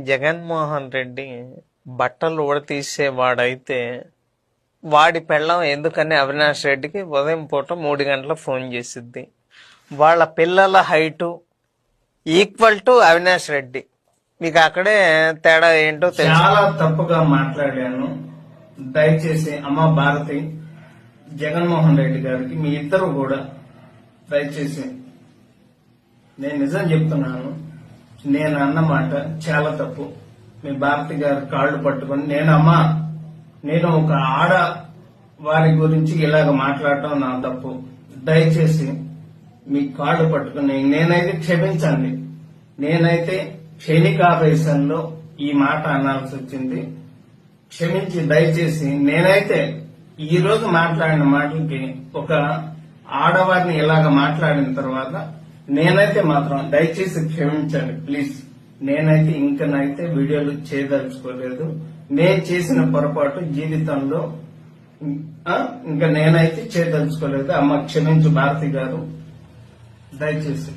జగన్మోహన్ రెడ్డి బట్టలు ఉడతీసేవాడైతే వాడి పెళ్ళం ఎందుకని అవినాష్ రెడ్డికి ఉదయం పూట 3 గంటల ఫోన్ చేసిద్ది. వాళ్ళ పిల్లల height equal to Avinash Reddy. మీకు అక్కడే తేడా ఏంటో చాలా తప్పుగా మాట్లాడాను. దయచేసి అమ్మ భారతి, జగన్మోహన్ రెడ్డి గారికి మీ ఇద్దరు కూడా దయచేసి నేను నిజం చెప్తున్నాను. నేను అన్నమాట చాలా తప్పు. మీ భారతి గారి కాళ్ళు పట్టుకొని నేను ఒక ఆడ వారి గురించి ఇలాగ మాట్లాడటం నా తప్పు. దయచేసి మీ కాళ్ళు పట్టుకుని నేనైతే క్షమించండి. నేనైతే క్షణికావేశంలో ఈ మాట అనాల్సి వచ్చింది. క్షమించి దయచేసి నేనైతే ఈ రోజు మాట్లాడిన మాటలకి ఒక ఆడవారిని ఇలాగ మాట్లాడిన తర్వాత నేనైతే మాత్రం దయచేసి క్షమించండి ప్లీజ్. నేనైతే ఇంకనైతే వీడియోలు చేయదలుచుకోలేదు. నేను చేసిన పొరపాటు జీవితంలో ఇంకా నేనైతే చేయదలుచుకోలేదు. అమ్మ క్షమించు భారతి గారు, దయచేసి.